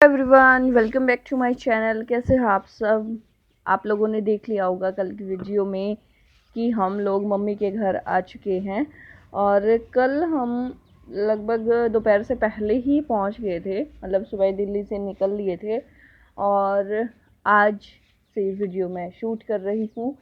Everyone, welcome back to my channel. कैसे हैं आप सब? आप लोगों ने देख लिया होगा कल की वीडियो में कि हम लोग मम्मी के घर आ चुके हैं। और कल हम लगभग दोपहर से पहले ही पहुंच गए थे, मतलब सुबह दिल्ली से निकल लिए थे। और आज से वीडियो मैं शूट कर रही हूँ।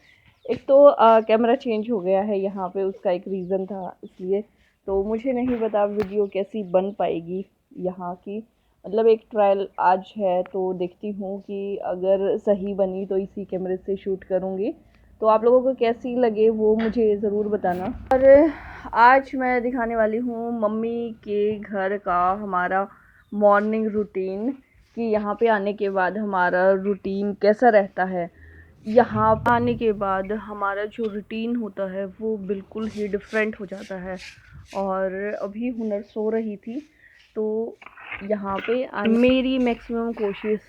एक तो कैमरा चेंज हो गया है यहाँ पे, उसका एक रीज़न था, इसलिए तो मुझे नहीं पता वीडियो कैसी बन पाएगी यहाँ की। मतलब एक ट्रायल आज है, तो देखती हूँ कि अगर सही बनी तो इसी कैमरे से शूट करूँगी। तो आप लोगों को कैसी लगे वो मुझे ज़रूर बताना। और आज मैं दिखाने वाली हूँ मम्मी के घर का हमारा मॉर्निंग रूटीन, कि यहाँ पे आने के बाद हमारा रूटीन कैसा रहता है। यहाँ आने के बाद हमारा जो रूटीन होता है वो बिल्कुल ही डिफरेंट हो जाता है। और अभी हुनर सो रही थी, तो यहाँ पे मेरी मैक्सिमम कोशिश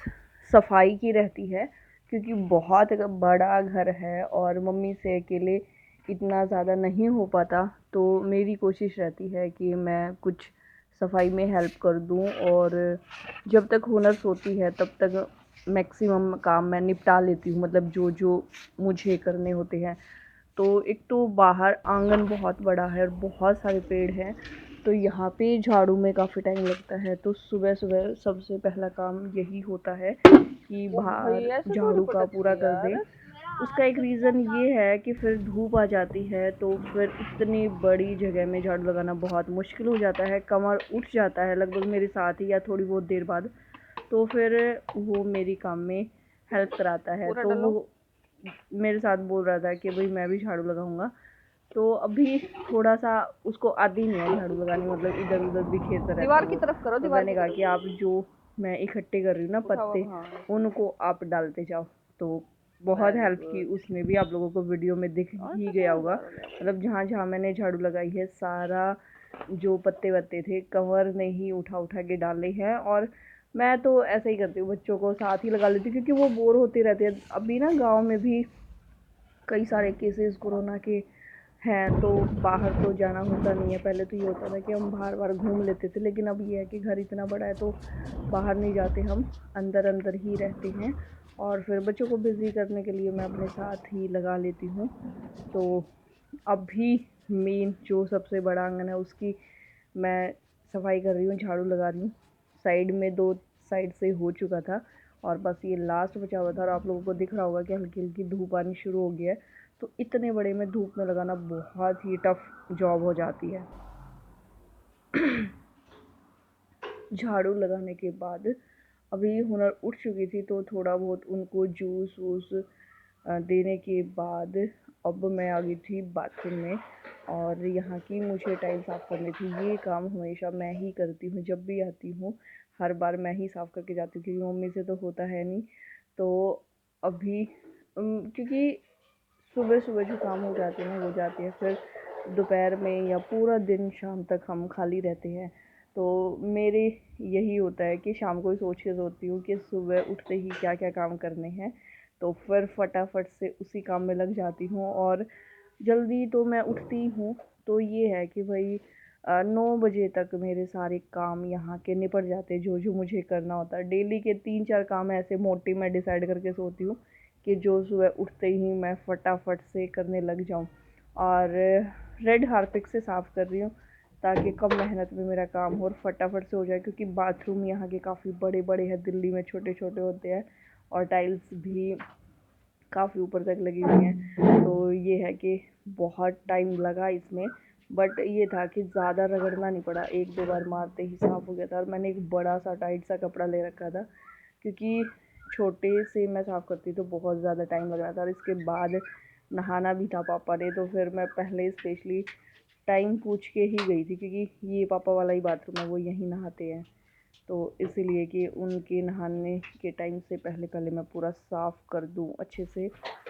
सफाई की रहती है, क्योंकि बहुत बड़ा घर है और मम्मी से अकेले इतना ज़्यादा नहीं हो पाता। तो मेरी कोशिश रहती है कि मैं कुछ सफाई में हेल्प कर दूं, और जब तक हुनर सोती है तब तक मैक्सिमम काम मैं निपटा लेती हूँ, मतलब जो जो मुझे करने होते हैं। तो एक तो बाहर आंगन बहुत बड़ा है और बहुत सारे पेड़ हैं, तो यहाँ पे झाड़ू में काफ़ी टाइम लगता है। तो सुबह सुबह सबसे पहला काम यही होता है कि बाहर झाड़ू का पूरा कर दें। उसका एक रीज़न ये है कि फिर धूप आ जाती है, तो फिर इतनी बड़ी जगह में झाड़ू लगाना बहुत मुश्किल हो जाता है, कमर उठ जाता है लगभग मेरे साथ ही, या थोड़ी बहुत देर बाद। तो फिर वो मेरी काम में हेल्प कराता है, तो वो मेरे साथ बोल रहा था कि भाई मैं भी झाड़ू लगाऊंगा। तो अभी थोड़ा सा उसको आदी नहीं है झाड़ू लगाने, मतलब इधर उधर बिखेरता रहता है। दीवार की तरफ करो। तो मैंने कहा कि आप जो मैं इकट्ठे कर रही हूँ ना पत्ते, उनको आप डालते जाओ। तो बहुत हेल्प की उसने भी, आप लोगों को वीडियो में दिख ही गया होगा। मतलब जहाँ जहाँ मैंने झाड़ू लगाई है, सारा जो पत्ते वत्ते थे कंवर ने ही उठा उठा के डाले हैं। और मैं तो ऐसा ही करती हूँ, बच्चों को साथ ही लगा लेती हूँ, क्योंकि वो बोर होते रहते हैं। अभी ना गाँव में भी कई सारे केसेस कोरोना के हैं, तो बाहर तो जाना होता नहीं है। पहले तो ये होता था कि हम बाहर बाहर घूम लेते थे, लेकिन अब ये है कि घर इतना बड़ा है तो बाहर नहीं जाते, हम अंदर अंदर ही रहते हैं। और फिर बच्चों को बिज़ी करने के लिए मैं अपने साथ ही लगा लेती हूँ। तो अभी मेन जो सबसे बड़ा आंगन है उसकी मैं सफाई कर रही हूँ, झाड़ू लगा रही हूँ। साइड में दो साइड से हो चुका था, और बस ये लास्ट बचा हुआ था। और आप लोगों को दिख रहा होगा कि हल्की हल्की धूप आनी शुरू हो गया है। तो इतने बड़े में धूप में लगाना बहुत ही टफ जॉब हो जाती है। झाड़ू लगाने के बाद अभी हुनर उठ चुकी थी, तो थोड़ा बहुत उनको जूस वूस देने के बाद अब मैं आ गई थी बाथरूम में। और यहाँ की मुझे टाइल साफ़ करनी थी। ये काम हमेशा मैं ही करती हूँ, जब भी आती हूँ हर बार मैं ही साफ़ करके जाती हूँ, क्योंकि मम्मी से तो होता है नहीं। तो अभी क्योंकि सुबह सुबह जो काम हो जाते हैं हो जाते हैं, फिर दोपहर में या पूरा दिन शाम तक हम खाली रहते हैं। तो मेरे यही होता है कि शाम को ही सोच के सोती हूँ कि सुबह उठते ही क्या क्या काम करने हैं, तो फिर फटाफट से उसी काम में लग जाती हूँ। और जल्दी तो मैं उठती हूँ, तो ये है कि भाई 9 बजे तक मेरे सारे काम यहाँ के निपट जाते हैं, जो जो मुझे करना होता है। डेली के 3-4 काम ऐसे मोटे मैं डिसाइड करके सोती हूँ कि जो सुबह उठते ही मैं फटाफट से करने लग जाऊँ। और रेड हार्पिक से साफ़ कर रही हूँ, ताकि कम मेहनत में मेरा काम हो और फटाफट से हो जाए, क्योंकि बाथरूम यहाँ के काफ़ी बड़े बड़े हैं, दिल्ली में छोटे छोटे होते हैं, और टाइल्स भी काफ़ी ऊपर तक लगी हुई हैं। तो ये है कि बहुत टाइम लगा इसमें, बट ये था कि ज़्यादा रगड़ना नहीं पड़ा, 1-2 बार मारते ही साफ़ हो गया था। और मैंने एक बड़ा सा टाइट सा कपड़ा ले रखा था, क्योंकि छोटे से मैं साफ़ करती तो बहुत ज़्यादा टाइम लग रहा था। और इसके बाद नहाना भी था पापा ने, तो फिर मैं पहले स्पेशली टाइम पूछ के ही गई थी, क्योंकि ये पापा वाला ही बाथरूम है, वो यहीं नहाते हैं। तो इसीलिए कि उनके नहाने के टाइम से पहले पहले मैं पूरा साफ़ कर दूँ अच्छे से।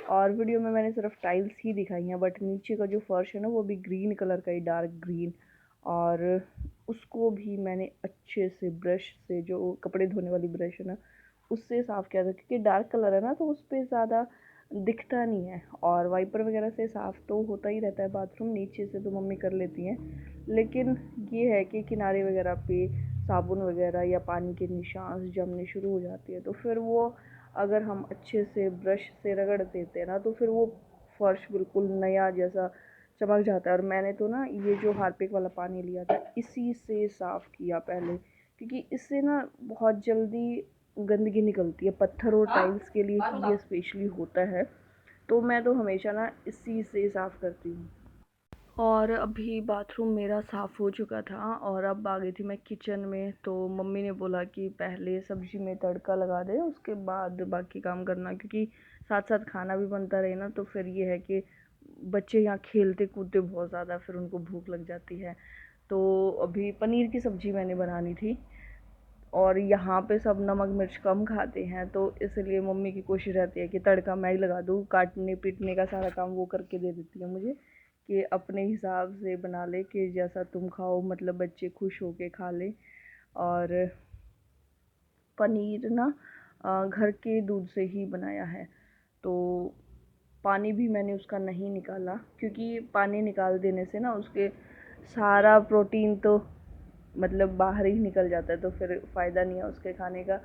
और वीडियो में मैंने सिर्फ टाइल्स ही दिखाई हैं, बट नीचे का जो फर्श है ना, वो भी ग्रीन कलर का ही, डार्क ग्रीन। और उसको भी मैंने अच्छे से ब्रश से, जो कपड़े धोने वाली ब्रश है ना, उससे साफ़ किया था, क्योंकि डार्क कलर है ना, तो उस पर ज़्यादा दिखता नहीं है। और वाइपर वगैरह से साफ़ तो होता ही रहता है बाथरूम, नीचे से तो मम्मी कर लेती हैं, लेकिन ये है कि किनारे वगैरह पे साबुन वगैरह या पानी के निशान जमने शुरू हो जाती है, तो फिर वो अगर हम अच्छे से ब्रश से रगड़ देते हैं ना, तो फिर वो फर्श बिल्कुल नया जैसा चमक जाता है। और मैंने तो ना ये जो हार्पिक वाला पानी लिया था, इसी से साफ़ किया पहले, क्योंकि इससे ना बहुत जल्दी गंदगी निकलती है। पत्थर और टाइल्स के लिए ये स्पेशली होता है, तो मैं तो हमेशा ना इसी से साफ़ करती हूँ। और अभी बाथरूम मेरा साफ़ हो चुका था और अब आ गई थी मैं किचन में। तो मम्मी ने बोला कि पहले सब्ज़ी में तड़का लगा दे, उसके बाद बाकी काम करना, क्योंकि साथ साथ खाना भी बनता रहे ना, तो फिर ये है कि बच्चे यहाँ खेलते कूदते बहुत ज़्यादा, फिर उनको भूख लग जाती है। तो अभी पनीर की सब्ज़ी मैंने बनानी थी, और यहाँ पे सब नमक मिर्च कम खाते हैं, तो इसलिए मम्मी की कोशिश रहती है कि तड़का मैं ही लगा दूँ। काटने पीटने का सारा काम वो करके दे देती है मुझे, कि अपने हिसाब से बना ले, कि जैसा तुम खाओ, मतलब बच्चे खुश होके खा लें। और पनीर ना घर के दूध से ही बनाया है, तो पानी भी मैंने उसका नहीं निकाला, क्योंकि पानी निकाल देने से ना उसके सारा प्रोटीन तो मतलब बाहर ही निकल जाता है, तो फिर फ़ायदा नहीं है उसके खाने का।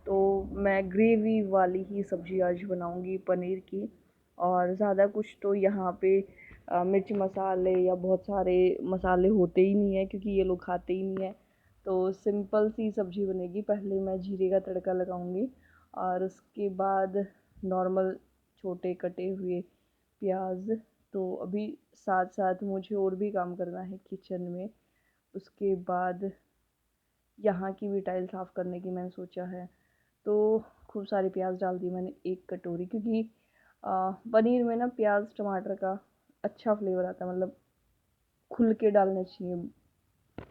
तो मैं ग्रेवी वाली ही सब्ज़ी आज बनाऊंगी पनीर की। और ज़्यादा कुछ तो यहाँ पे मिर्च मसाले या बहुत सारे मसाले होते ही नहीं है, क्योंकि ये लोग खाते ही नहीं है। तो सिंपल सी सब्ज़ी बनेगी। पहले मैं जीरे का तड़का लगाऊंगी, और उसके बाद नॉर्मल छोटे कटे हुए प्याज। तो अभी साथ साथ मुझे और भी काम करना है किचन में। उसके बाद यहाँ की भी टाइल साफ़ करने की मैंने सोचा है, तो खूब सारी प्याज डाल दी मैंने 1 कटोरी, क्योंकि पनीर में ना प्याज टमाटर का अच्छा फ्लेवर आता है, मतलब खुल के डालने चाहिए,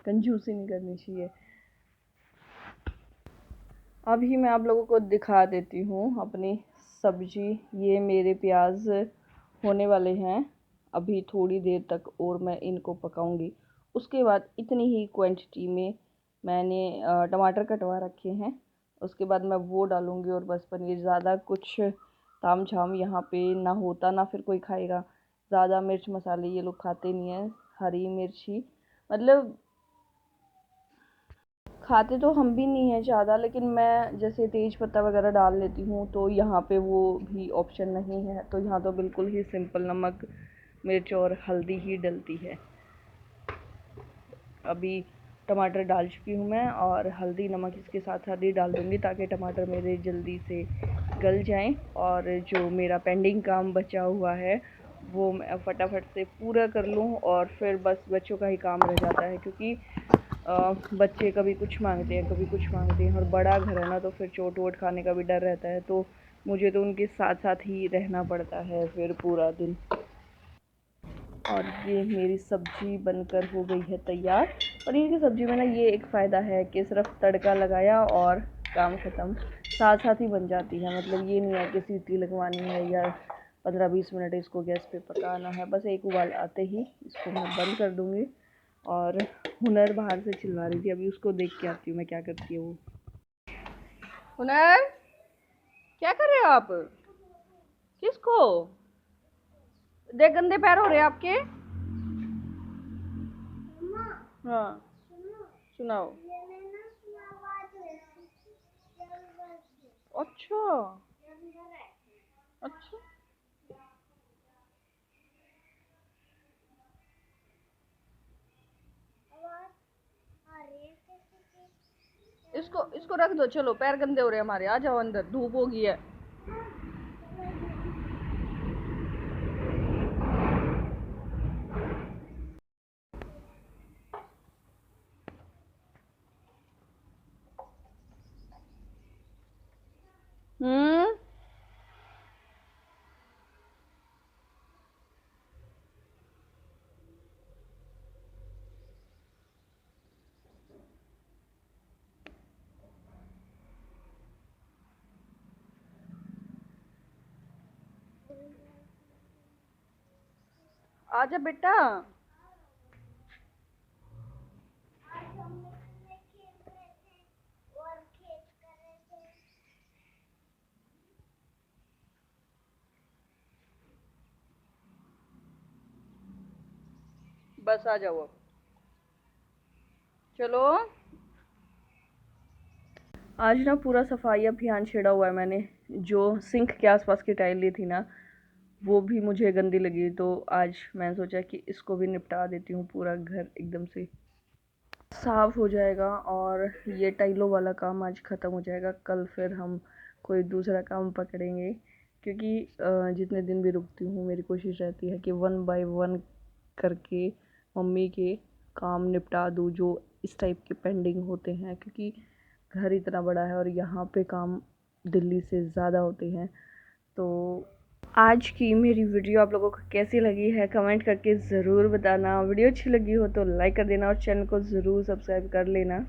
कंजूसी नहीं करनी चाहिए। अभी मैं आप लोगों को दिखा देती हूँ अपनी सब्जी। ये मेरे प्याज होने वाले हैं, अभी थोड़ी देर तक और मैं इनको पकाऊंगी। उसके बाद इतनी ही क्वांटिटी में मैंने टमाटर कटवा रखे हैं, उसके बाद मैं वो डालूंगी। और बस पनीर, ज़्यादा कुछ ताम झाम यहाँ पे ना होता, ना फिर कोई खाएगा। ज़्यादा मिर्च मसाले ये लोग खाते नहीं हैं, हरी मिर्ची मतलब खाते तो हम भी नहीं हैं ज़्यादा, लेकिन मैं जैसे तेज पत्ता वगैरह डाल लेती हूँ, तो यहाँ पे वो भी ऑप्शन नहीं है। तो यहाँ तो बिल्कुल ही सिंपल नमक मिर्च और हल्दी ही डलती है। अभी टमाटर डाल चुकी हूँ मैं, और हल्दी नमक इसके साथ हल्दी डाल दूँगी, ताकि टमाटर मेरे जल्दी से गल जाएं। और जो मेरा पेंडिंग काम बचा हुआ है वो मैं फटाफट से पूरा कर लूँ, और फिर बस बच्चों का ही काम रह जाता है, क्योंकि बच्चे कभी कुछ मांगते हैं कभी कुछ मांगते हैं, और बड़ा घर है ना, तो फिर चोट वोट खाने का भी डर रहता है। तो मुझे तो उनके साथ साथ ही रहना पड़ता है फिर पूरा दिन। और ये मेरी सब्ज़ी बनकर हो गई है तैयार। पनीर की सब्ज़ी में ना ये एक फ़ायदा है कि सिर्फ तड़का लगाया और काम ख़त्म, साथ साथ ही बन जाती है। मतलब ये नहीं है कि सीटी लगवानी है या 15-20 मिनट इसको गैस पे पकाना है। बस एक उबाल आते ही इसको मैं बंद कर दूँगी। और हुनर बाहर से चिल्ला रही थी, अभी उसको देख के आती हूँ मैं क्या करती है वो। हुनर, क्या कर रहे हो आप? किसको? देख, गंदे पैर हो रहे हैं आपके। हाँ, सुनाओ। अच्छा अच्छा, इसको इसको रख दो, चलो पैर गंदे हो रहे हैं हमारे, आ जाओ अंदर, धूप होगी है। हम्म, आजा बेटा। बस आ जाओ अब, चलो। आज ना पूरा सफाई अभियान छेड़ा हुआ है मैंने। जो सिंक के आसपास की टाइल ली थी ना, वो भी मुझे गंदी लगी, तो आज मैंने सोचा कि इसको भी निपटा देती हूँ। पूरा घर एकदम से साफ हो जाएगा और ये टाइलों वाला काम आज ख़त्म हो जाएगा। कल फिर हम कोई दूसरा काम पकड़ेंगे, क्योंकि जितने दिन भी रुकती हूँ मेरी कोशिश रहती है कि 1 बाय 1 करके मम्मी के काम निपटा दूँ जो इस टाइप के पेंडिंग होते हैं, क्योंकि घर इतना बड़ा है और यहाँ पे काम दिल्ली से ज़्यादा होते हैं। तो आज की मेरी वीडियो आप लोगों को कैसी लगी है कमेंट करके ज़रूर बताना। वीडियो अच्छी लगी हो तो लाइक कर देना और चैनल को ज़रूर सब्सक्राइब कर लेना।